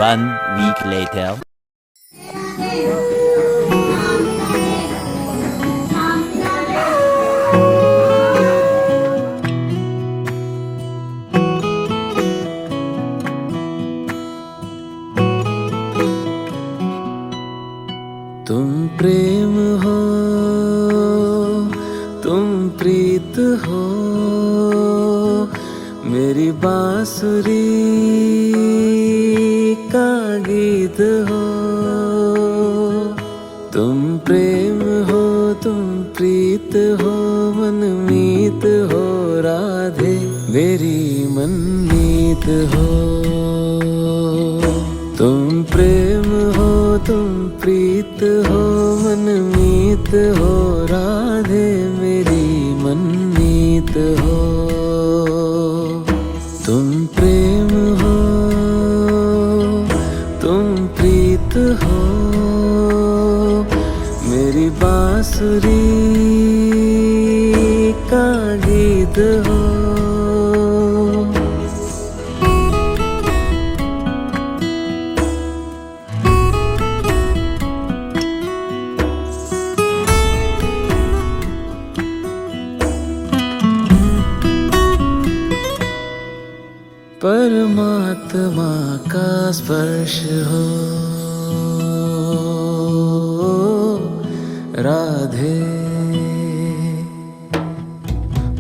1 week later. तुम प्रेम हो, तुम प्रीत हो, मेरी बांसुरी का गीत हो। तुम प्रेम हो, तुम प्रीत हो, मनमीत हो राधे, मेरी मनमीत हो। तुम प्रेम हो, तुम प्रीत हो, मनमीत हो राधे, मेरी मनमीत हो। तुम प्रेम हो, तुम प्रीत हो, मेरी बांसुरी का गीत हो। परमात्मा का स्पर्श हो राधे,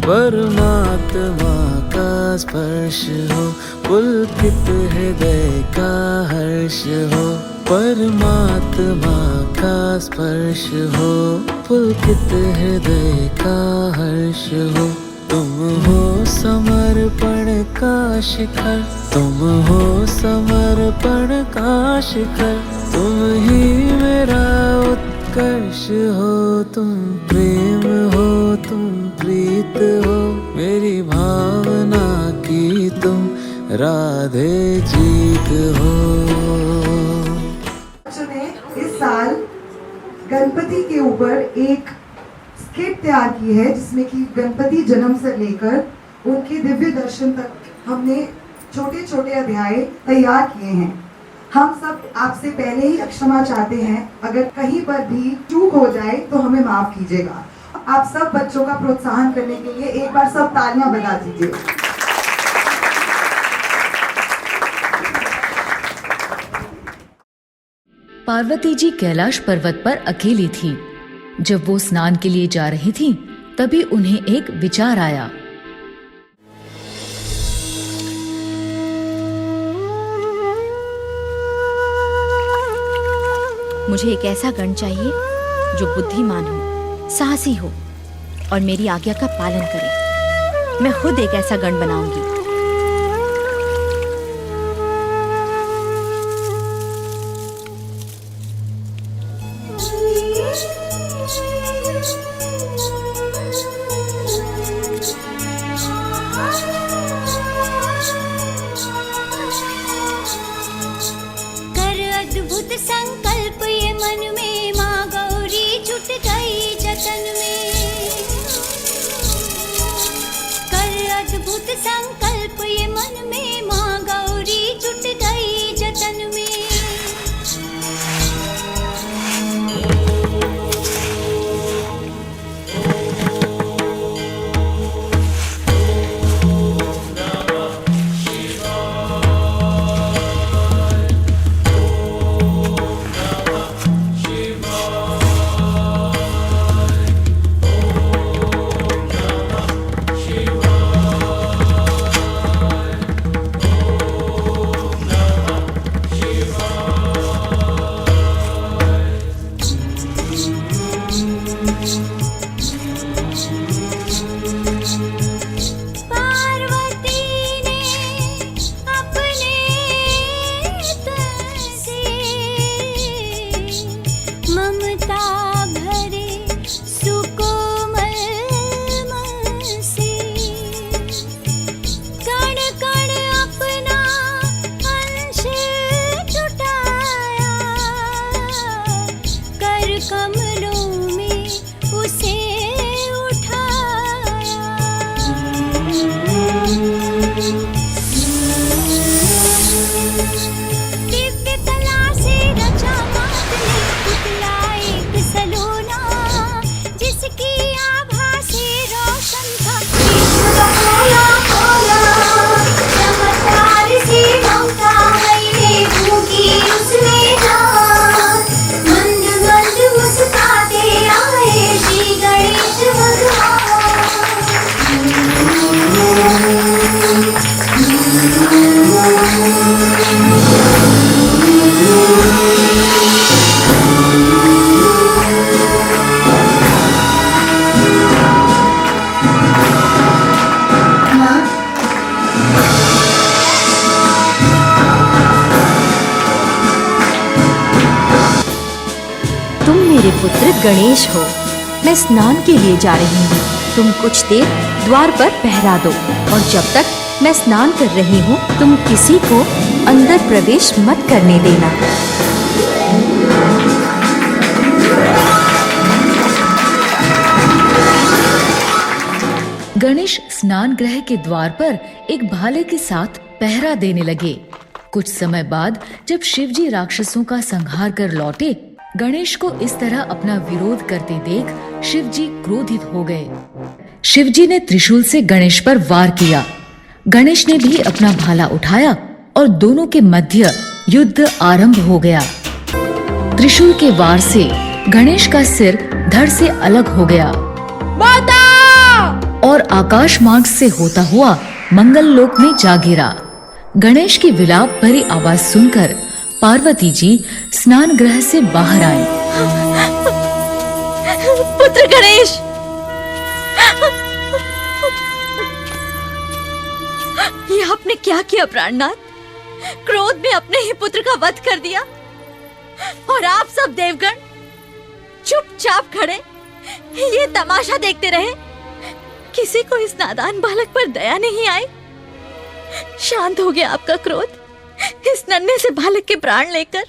परमात्मा का स्पर्श हो, पुलकित हृदय का हर्ष हो। परमात्मा का स्पर्श हो, पुलकित हृदय का हर्ष हो। तुम हो समर्पण का शिखर, तुम हो समर्पण का शिखर, तुम ही मेरा उत्कर्ष हो। तुम प्रेम हो, तुम प्रीत हो, मेरी भावना की तुम राधे जीत हो। बच्चों ने इस साल गणपति के ऊपर एक स्किट तैयार की है, जिसमें कि गणपति जन्म से लेकर उनके दिव्य दर्शन तक हमने छोटे छोटे अध्याय तैयार किए हैं। हम सब आपसे पहले ही क्षमा चाहते हैं, अगर कहीं पर भी चूक हो जाए तो हमें माफ कीजिएगा। आप सब बच्चों का प्रोत्साहन करने के लिए एक बार सब तालियां बजा दीजिए। पार्वती जी कैलाश पर्वत पर अकेली थी। जब वो स्नान के लिए जा रही थीं, तभी उन्हें एक विचार आया। मुझे एक ऐसा गण चाहिए जो बुद्धिमान हो, साहसी हो और मेरी आज्ञा का पालन करे। मैं खुद एक ऐसा गण बनाऊंगी। अद्भुत संकल्प ये मन में, माँ गौरी जुट गई जतन में। कर अद्भुत संकल्प ये मन में, माँ गौरी जुट गई जतन में। दिव्य पुत्र गणेश हो। मैं स्नान के लिए जा रही हूँ। तुम कुछ देर द्वार पर पहरा दो और जब तक मैं स्नान कर रही हूँ तुम किसी को अंदर प्रवेश मत करने देना। गणेश स्नान गृह के द्वार पर एक भाले के साथ पहरा देने लगे। कुछ समय बाद जब शिवजी राक्षसों का संहार कर लौटे, गणेश को इस तरह अपना विरोध करते देख शिवजी क्रोधित हो गए। शिवजी ने त्रिशूल से गणेश पर वार किया। गणेश ने भी अपना भाला उठाया और दोनों के मध्य युद्ध आरंभ हो गया। त्रिशूल के वार से गणेश का सिर धड़ से अलग हो गया और आकाश मार्ग से होता हुआ मंगल लोक में जा गिरा। गणेश की विलाप भरी आवाज सुनकर पार्वती जी स्नान गृह से बाहर आई। पुत्र गणेश, ये आपने क्या किया प्राणनाथ? क्रोध में अपने ही पुत्र का वध कर दिया और आप सब देवगण चुपचाप खड़े ये तमाशा देखते रहे। किसी को इस नादान बालक पर दया नहीं आई। शांत हो गया आपका क्रोध इस नन्हे से बालक के प्राण लेकर।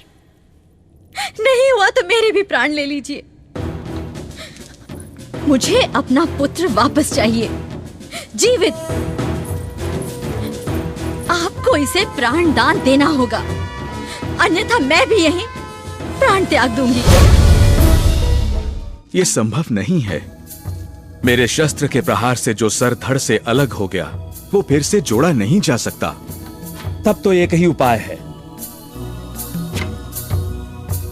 नहीं हुआ तो मेरे भी प्राण ले लीजिए। मुझे अपना पुत्र वापस चाहिए, जीवित। आपको इसे प्राण दान देना होगा, अन्यथा मैं भी यहीं प्राण त्याग दूंगी। ये संभव नहीं है। मेरे शस्त्र के प्रहार से जो सर धड़ से अलग हो गया वो फिर से जोड़ा नहीं जा सकता। तब तो एक ही उपाय है,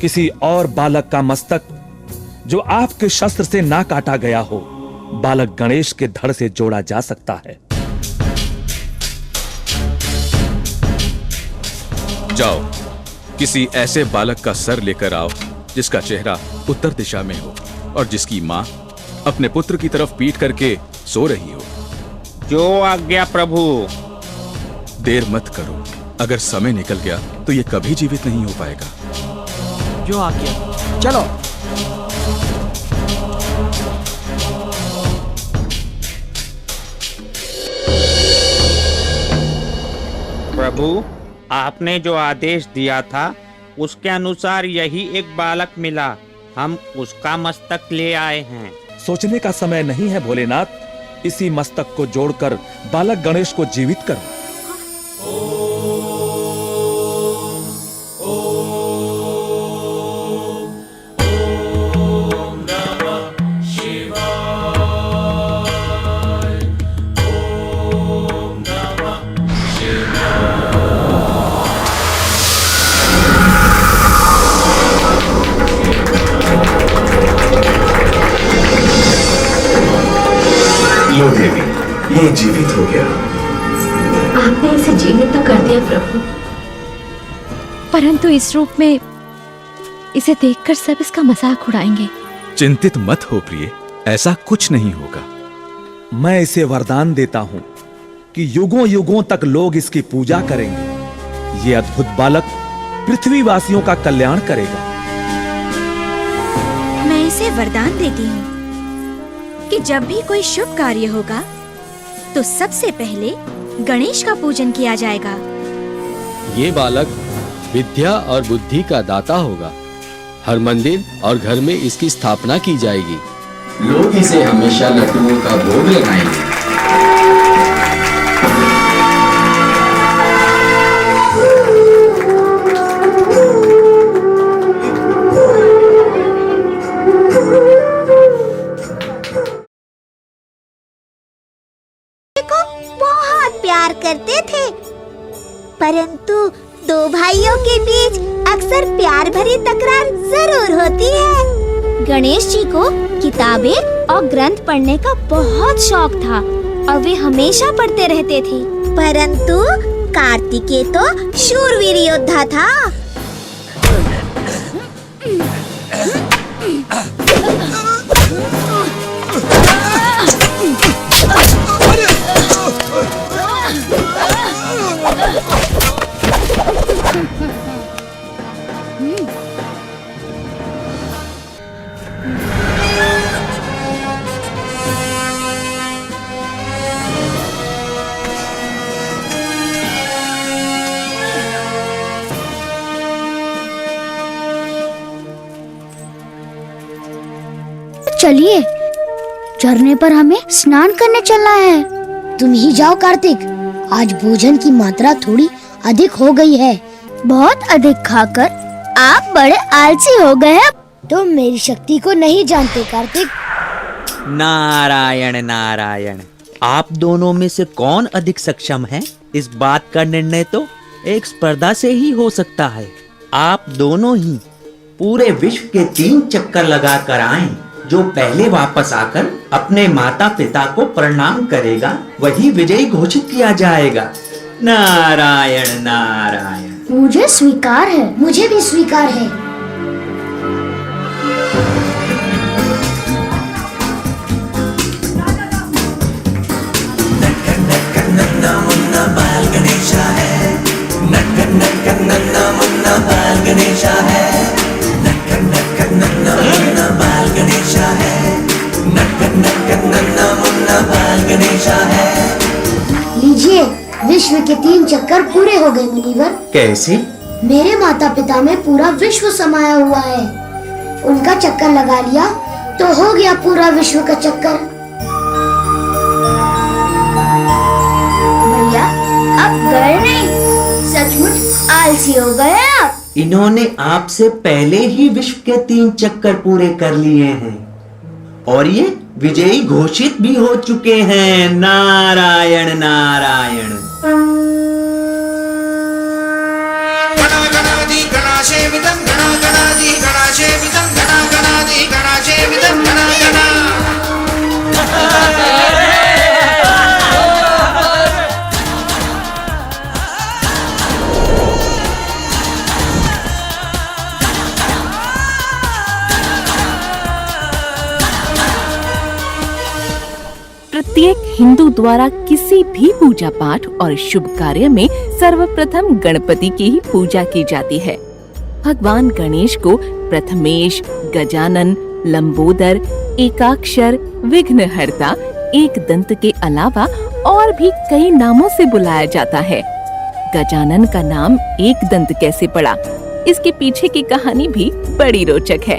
किसी और बालक का मस्तक जो आपके शस्त्र से ना काटा गया हो, बालक गणेश के धड़ से जोड़ा जा सकता है। जाओ, किसी ऐसे बालक का सर लेकर आओ जिसका चेहरा उत्तर दिशा में हो और जिसकी माँ अपने पुत्र की तरफ पीठ करके सो रही हो। जो आज्ञा प्रभु। देर मत करो, अगर समय निकल गया तो ये कभी जीवित नहीं हो पाएगा। जो आज्ञा। चलो। प्रभु, आपने जो आदेश दिया था उसके अनुसार यही एक बालक मिला। हम उसका मस्तक ले आए हैं। सोचने का समय नहीं है भोलेनाथ। इसी मस्तक को जोड़कर बालक गणेश को जीवित करो। लो देवी, ये जीवित हो गया। आपने इसे जीवित तो कर दिया प्रभु, परंतु इस रूप में इसे देखकर सब इसका मजाक उड़ाएंगे। चिंतित मत हो प्रिय, ऐसा कुछ नहीं होगा। मैं इसे वरदान देता हूं कि युगों युगों तक लोग इसकी पूजा करेंगे। ये अद्भुत बालक पृथ्वीवासियों का कल्याण करेगा। मैं इसे वरदान देती हूँ कि जब भी कोई शुभ कार्य होगा तो सबसे पहले गणेश का पूजन किया जाएगा। ये बालक विद्या और बुद्धि का दाता होगा। हर मंदिर और घर में इसकी स्थापना की जाएगी। लोग इसे हमेशा लड्डुओं का भोग लगाएंगे। करते थे, परंतु दो भाइयों के बीच अक्सर प्यार भरी तकरार जरूर होती है। गणेश जी को किताबें और ग्रंथ पढ़ने का बहुत शौक था और वे हमेशा पढ़ते रहते थे, परंतु कार्तिकेय तो शूरवीर योद्धा था। चलिए, झरने पर हमें स्नान करने चलना है। तुम ही जाओ कार्तिक, आज भोजन की मात्रा थोड़ी अधिक हो गई है। बहुत अधिक खाकर आप बड़े आलसी हो गए हैं। तुम मेरी शक्ति को नहीं जानते कार्तिक। नारायण नारायण, आप दोनों में से कौन अधिक सक्षम है, इस बात का निर्णय तो एक स्पर्धा से ही हो सकता है। आप दोनों ही पूरे विश्व के 3 चक्कर लगा कर आए। जो पहले वापस आकर अपने माता पिता को प्रणाम करेगा वही विजयी घोषित किया जाएगा। नारायण नारायण। मुझे स्वीकार है। मुझे भी स्वीकार है। लीजिए, विश्व के 3 चक्कर पूरे हो गए मुनिवर। कैसे? मेरे माता पिता में पूरा विश्व समाया हुआ है। उनका चक्कर लगा लिया तो हो गया पूरा विश्व का चक्कर। भैया, आप गए नहीं, सचमुच आलसी हो गए आप। इन्होंने आपसे पहले ही विश्व के 3 चक्कर पूरे कर लिए हैं और ये विजयी घोषित भी हो चुके हैं। नारायण नारायण। गणागणादि गणासेवितं गणागणादि गणासेवितं गणागणादि गणासेवितं गणागणा। प्रत्येक हिंदू द्वारा किसी भी पूजा पाठ और शुभ कार्य में सर्वप्रथम गणपति की ही पूजा की जाती है। भगवान गणेश को प्रथमेश, गजानन, लंबोदर, एकाक्षर, विघ्नहर्ता, एक दंत के अलावा और भी कई नामों से बुलाया जाता है। गजानन का नाम एक दंत कैसे पड़ा, इसके पीछे की कहानी भी बड़ी रोचक है।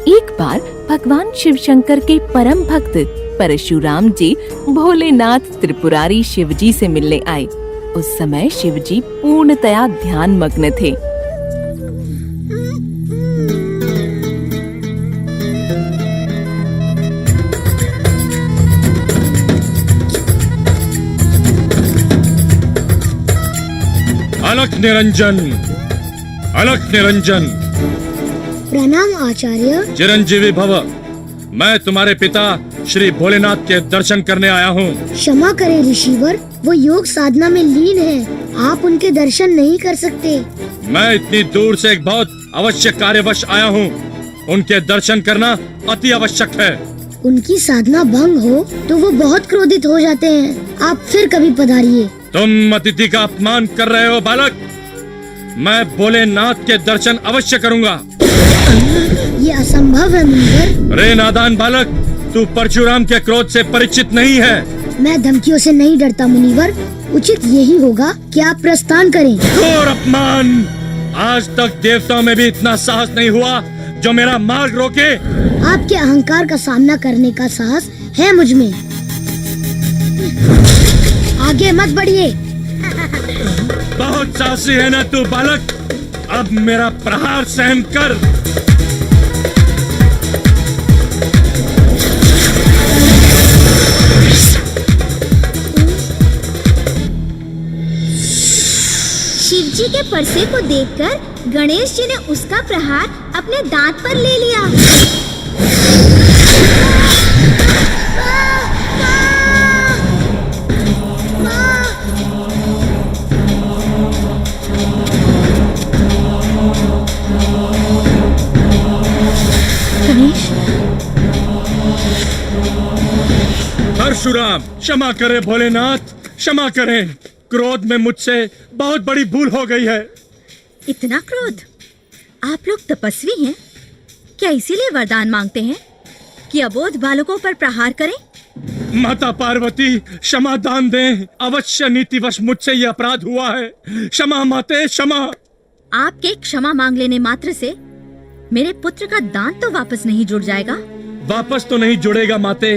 एक बार भगवान शिव शंकर के परम भक्त परशुराम जी भोलेनाथ त्रिपुरारी शिवजी से मिलने आए। उस समय शिवजी पूर्णतया ध्यान मग्न थे। अलख निरंजन, अलख निरंजन। प्रणाम आचार्य। चिरंजीवी भव। मैं तुम्हारे पिता श्री भोलेनाथ के दर्शन करने आया हूँ। क्षमा करें ऋषिवर, वो योग साधना में लीन है, आप उनके दर्शन नहीं कर सकते। मैं इतनी दूर से एक बहुत आवश्यक कार्यवश आया हूँ। उनके दर्शन करना अति आवश्यक है। उनकी साधना भंग हो तो वो बहुत क्रोधित हो जाते हैं। आप फिर कभी पधारिए। तुम अतिथि का अपमान कर रहे हो बालक। मैं भोलेनाथ के दर्शन अवश्य करूँगा। ये असंभव है मुनिवर। रे नादान बालक, तू परशुराम के क्रोध से परिचित नहीं है। मैं धमकियों से नहीं डरता मुनिवर। उचित यही होगा कि आप प्रस्थान करें। घोर अपमान। आज तक देवताओं में भी इतना साहस नहीं हुआ जो मेरा मार्ग रोके। आपके अहंकार का सामना करने का साहस है मुझ में। आगे मत बढ़िए। बहुत साहसी है ना तू बालक। अब मेरा प्रहार सहन कर। शिवजी के परसे को देखकर गणेश जी ने उसका प्रहार अपने दांत पर ले लिया। गणेश, परशुराम, क्षमा करे भोलेनाथ, क्षमा करें। क्रोध में मुझसे बहुत बड़ी भूल हो गई है। इतना क्रोध? आप लोग तपस्वी हैं? क्या इसीलिए वरदान मांगते हैं कि अबोध बालकों पर प्रहार करें? माता पार्वती, क्षमा दान दें। अवश्य नीतिवश मुझसे यह अपराध हुआ है। क्षमा माते, क्षमा। आपके क्षमा मांग लेने मात्र से मेरे पुत्र का दांत तो वापस नहीं जुड़ जाएगा। वापस तो नहीं जुड़ेगा माते,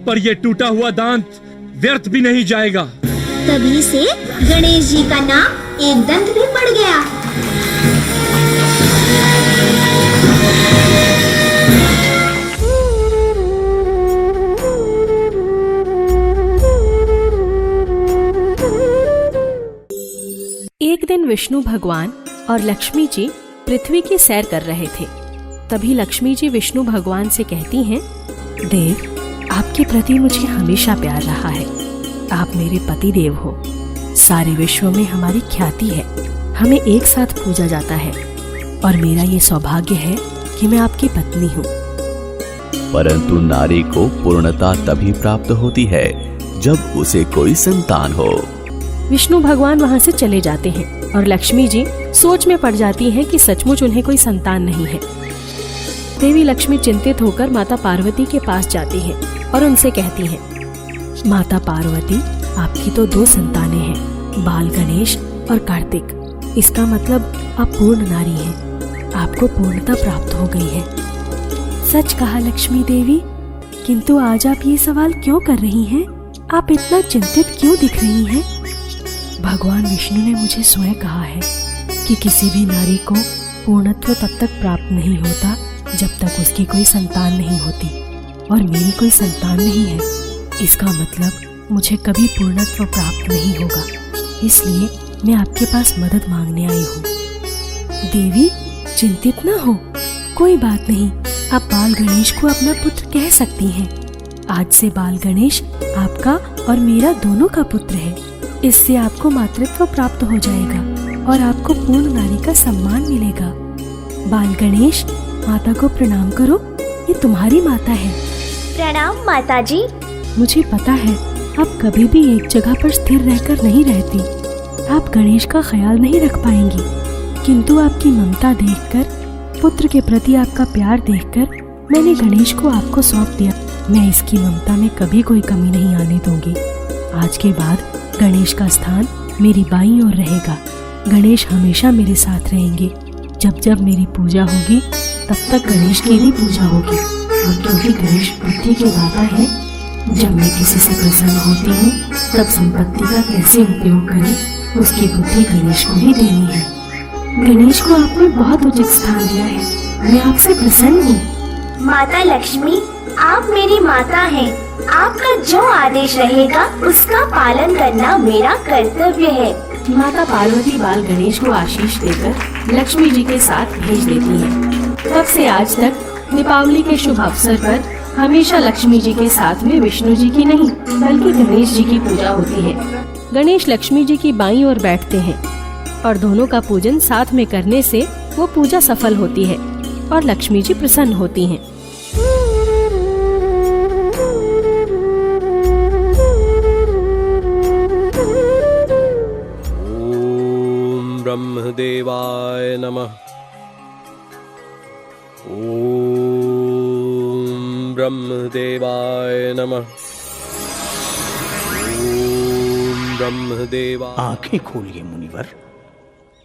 पर ये टूटा हुआ दांत व्यर्थ भी नहीं जाएगा। तभी से गणेश जी का नाम एक दंत भी पड़ गया। एक दिन विष्णु भगवान और लक्ष्मी जी पृथ्वी की सैर कर रहे थे। तभी लक्ष्मी जी विष्णु भगवान से कहती हैं, देव, आपके प्रति मुझे हमेशा प्यार रहा है। आप मेरे पति देव हो। सारे विश्व में हमारी ख्याति है। हमें एक साथ पूजा जाता है और मेरा ये सौभाग्य है कि मैं आपकी पत्नी हूँ। परंतु नारी को पूर्णता तभी प्राप्त होती है जब उसे कोई संतान हो। विष्णु भगवान वहाँ से चले जाते हैं और लक्ष्मी जी सोच में पड़ जाती हैं कि सचमुच उन्हें कोई संतान नहीं है। देवी लक्ष्मी चिंतित होकर माता पार्वती के पास जाती हैं और उनसे कहती हैं, माता पार्वती, आपकी तो 2 संतानें हैं, बाल गणेश और कार्तिक। इसका मतलब आप पूर्ण नारी हैं। आपको पूर्णता प्राप्त हो गई है। सच कहा लक्ष्मी देवी, किंतु आज आप ये सवाल क्यों कर रही हैं? आप इतना चिंतित क्यों दिख रही हैं? भगवान विष्णु ने मुझे स्वयं कहा है कि किसी भी नारी को पूर्णत्व तब तक प्राप्त नहीं होता जब तक उसकी कोई संतान नहीं होती, और मेरी कोई संतान नहीं है। इसका मतलब मुझे कभी पूर्णत्व प्राप्त नहीं होगा। इसलिए मैं आपके पास मदद मांगने आई हूँ। देवी, चिंतित न हो, कोई बात नहीं। आप बाल गणेश को अपना पुत्र कह सकती हैं। आज से बाल गणेश आपका और मेरा दोनों का पुत्र है। इससे आपको मातृत्व प्राप्त हो जाएगा और आपको पूर्ण नारी का सम्मान मिलेगा। बाल गणेश, माता को प्रणाम करो, ये तुम्हारी माता है। प्रणाम माता जी। मुझे पता है आप कभी भी एक जगह पर स्थिर रहकर नहीं रहती। आप गणेश का ख्याल नहीं रख पाएंगी, किंतु आपकी ममता देखकर, पुत्र के प्रति आपका प्यार देखकर मैंने गणेश को आपको सौंप दिया। मैं इसकी ममता में कभी कोई कमी नहीं आने दूंगी। आज के बाद गणेश का स्थान मेरी बाईं ओर रहेगा। गणेश हमेशा मेरे साथ रहेंगे। जब जब मेरी पूजा होगी तब तक गणेश की भी पूजा होगी। और क्योंकि गणेश बुद्धि के दाता है, जब मैं किसी से प्रसन्न होती हूँ तब संपत्ति का कैसे उपयोग करें उसकी बुद्धि गणेश को ही देनी है। गणेश को आपने बहुत उचित स्थान दिया है। मैं आपसे प्रसन्न हूँ। माता लक्ष्मी, आप मेरी माता हैं। आपका जो आदेश रहेगा उसका पालन करना मेरा कर्तव्य है। माता पार्वती बाल गणेश को आशीष देकर लक्ष्मी जी के साथ भेज देती है। तब से आज तक दीपावली के शुभ अवसर पर हमेशा लक्ष्मी जी के साथ में विष्णु जी की नहीं बल्कि गणेश जी की पूजा होती है। गणेश लक्ष्मी जी की बाईं ओर बैठते हैं और दोनों का पूजन साथ में करने से वो पूजा सफल होती है और लक्ष्मी जी प्रसन्न होती हैं। ओम ब्रह्मदेवाय नमः। ओम ब्रह्मदेवाय नमः। ओम ब्रह्मदेवाय। आंखें खोलिए मुनिवर,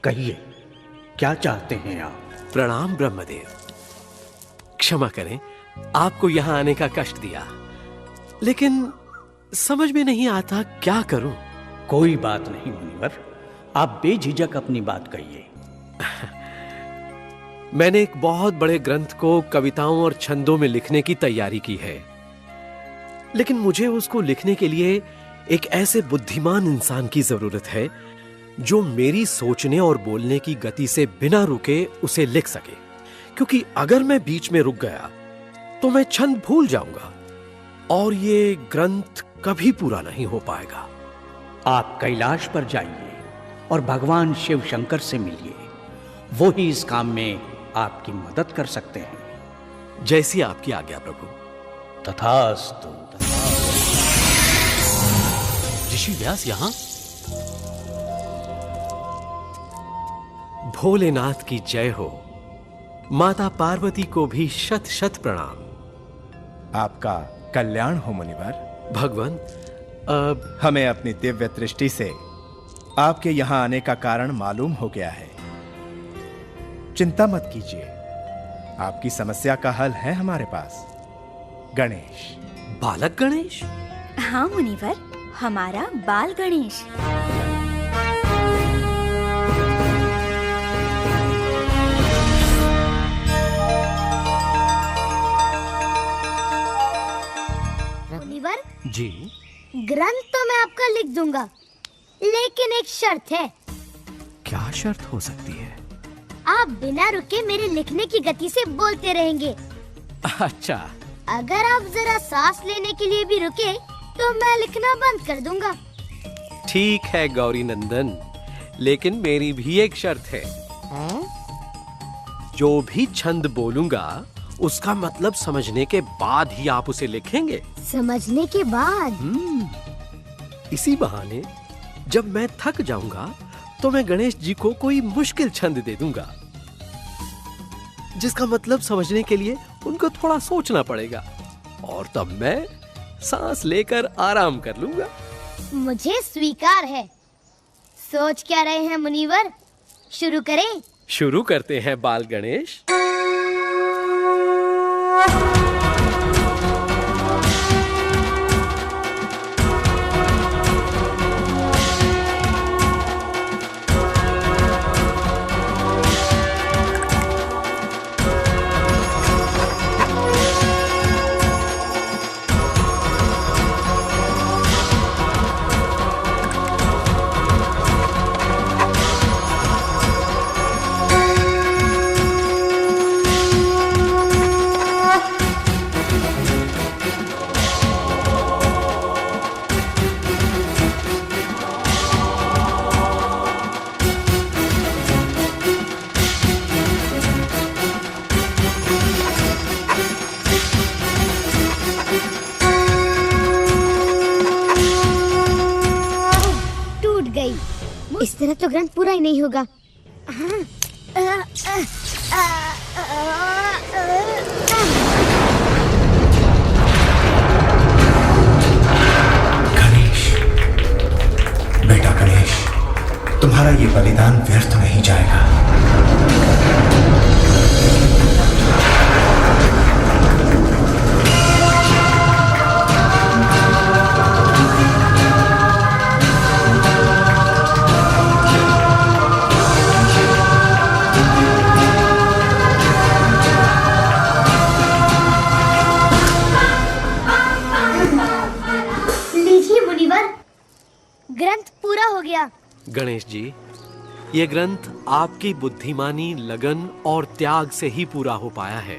कहिए क्या चाहते हैं आप? प्रणाम ब्रह्मदेव। क्षमा करें, आपको यहाँ आने का कष्ट दिया, लेकिन समझ में नहीं आता क्या करूं। कोई बात नहीं मुनिवर, आप बेझिझक अपनी बात कहिए। मैंने एक बहुत बड़े ग्रंथ को कविताओं और छंदों में लिखने की तैयारी की है, लेकिन मुझे उसको लिखने के लिए एक ऐसे बुद्धिमान इंसान की जरूरत है जो मेरी सोचने और बोलने की गति से बिना रुके उसे लिख सके, क्योंकि अगर मैं बीच में रुक गया तो मैं छंद भूल जाऊंगा और ये ग्रंथ कभी पूरा नहीं हो पाएगा। आप कैलाश पर जाइए और भगवान शिव शंकर से मिलिए। वो ही इस काम में आपकी मदद कर सकते हैं। जैसी आपकी आज्ञा प्रभु। तथास्तु। ऋषि व्यास यहाँ? भोलेनाथ की जय हो। माता पार्वती को भी शत शत प्रणाम। आपका कल्याण हो मुनिवर। भगवान, हमें अपनी दिव्य दृष्टि से आपके यहाँ आने का कारण मालूम हो गया है। चिंता मत कीजिए, आपकी समस्या का हल है हमारे पास। गणेश। बालक गणेश? हाँ मुनिवर, हमारा बाल गणेश। मुनिवर जी? ग्रंथ तो मैं आपका लिख दूंगा, लेकिन एक शर्त है। क्या शर्त हो सकती है? आप बिना रुके मेरे लिखने की गति से बोलते रहेंगे। अच्छा। अगर आप जरा सांस लेने के लिए भी रुके तो मैं लिखना बंद कर दूंगा। ठीक है गौरी नंदन, लेकिन मेरी भी एक शर्त है। जो भी छंद बोलूंगा उसका मतलब समझने के बाद ही आप उसे लिखेंगे। समझने के बाद? इसी बहाने जब मैं थक जाऊंगा तो मैं गणेश जी को कोई मुश्किल छंद दे दूंगा, जिसका मतलब समझने के लिए उनको थोड़ा सोचना पड़ेगा, और तब मैं सांस लेकर आराम कर लूंगा। मुझे स्वीकार है। सोच क्या रहे हैं मुनिवर? शुरू करें? शुरू करते हैं बाल गणेश। इस तरह तो ग्रंथ पूरा ही नहीं होगा। गणेश, बेटा गणेश, तुम्हारा ये बलिदान व्यर्थ नहीं जाएगा। ग्रंथ पूरा हो गया। गणेश जी, ये ग्रंथ आपकी बुद्धिमानी, लगन और त्याग से ही पूरा हो पाया है।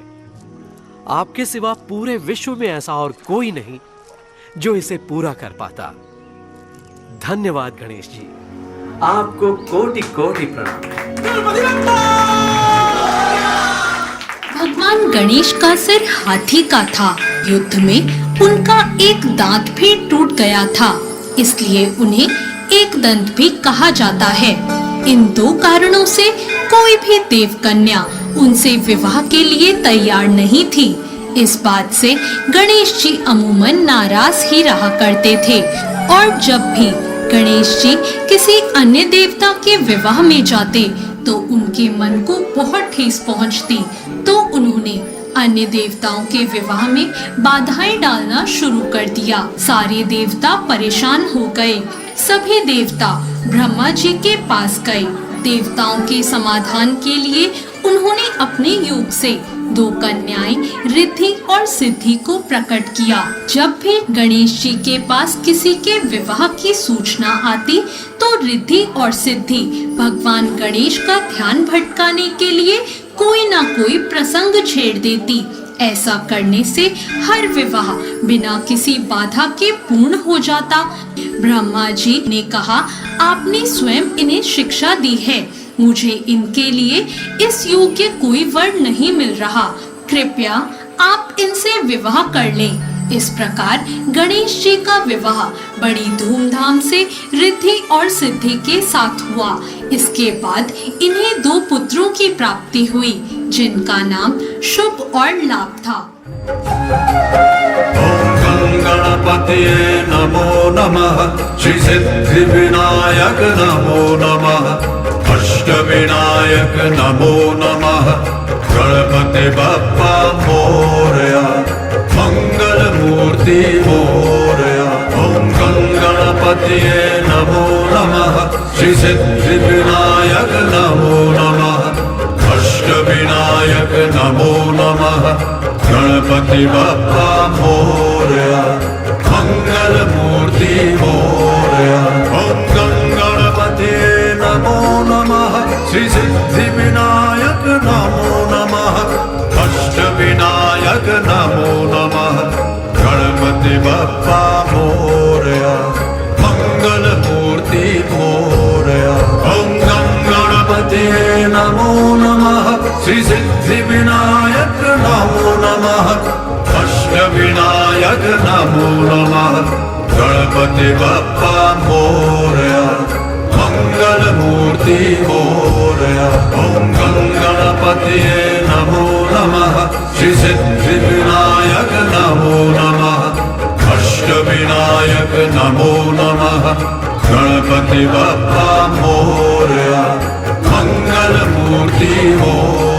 आपके सिवा पूरे विश्व में ऐसा और कोई नहीं जो इसे पूरा कर पाता। धन्यवाद गणेश जी, आपको कोटि कोटि प्रणाम। भगवान गणेश का सिर हाथी का था। युद्ध में उनका एक दांत भी टूट गया था, इसलिए उन्हें एक दंत भी कहा जाता है। इन दो कारणों से कोई भी देवकन्या उनसे विवाह के लिए तैयार नहीं थी। इस बात से गणेश जी अमूमन नाराज ही रहा करते थे, और जब भी गणेश जी किसी अन्य देवता के विवाह में जाते तो उनके मन को बहुत ठेस पहुंचती। तो उन्होंने अन्य देवताओं के विवाह में बाधाएं डालना शुरू कर दिया। सारे देवता परेशान हो गए। सभी देवता ब्रह्मा जी के पास गए। देवताओं के समाधान के लिए उन्होंने अपने योग से दो कन्याएं रिद्धि और सिद्धि को प्रकट किया। जब भी गणेश जी के पास किसी के विवाह की सूचना आती तो रिद्धि और सिद्धि भगवान गणेश का ध्यान भटकाने के लिए कोई ना कोई प्रसंग छेड़ देती। ऐसा करने से हर विवाह बिना किसी बाधा के पूर्ण हो जाता। ब्रह्मा जी ने कहा, आपने स्वयं इन्हें शिक्षा दी है, मुझे इनके लिए इस योग्य कोई वर नहीं मिल रहा, कृपया आप इनसे विवाह कर लें। इस प्रकार गणेश जी का विवाह बड़ी धूमधाम से रिद्धि और सिद्धि के साथ हुआ। इसके बाद इन्हें दो पुत्रों की प्राप्ति हुई, जिनका नाम शुभ और लाभ था। ओम गणपतये नमो नमः, श्री सिद्धि विनायक नमो नमः, अष्ट विनायक नमो नमः, गणपति बप्पा मोरया, मंगल मूर्ति मोरया। ओम गणपतये नमो नमः। श्री सिद्धि विनायक नमो नमः। अष्ट विनायक नमो नमः। गणपति बप्पा मोरया। मंगल मूर्ति मोरया। ओम गणपतये नमो नमः। श्री सिद्धि विनायक नमो नमः। अष्ट विनायक नमो नमः। गणपति बप्पा मोरया। मंगल मूर्ति मोरया। ओम गणपतये नमो नमः। श्री सिद्धि विनायक नमो नमः। अष्ट विनायक नमो नमः। गणपति बप्पा मोरया। मंगल मूर्ति मोरया। ओम गणपतये नमो नमः। श्री सिद्धि विनायक नमो नमः। अष्ट विनायक नमो नमः। गणपति बप्पा मोरया। मंगल मूर्ति मोरया।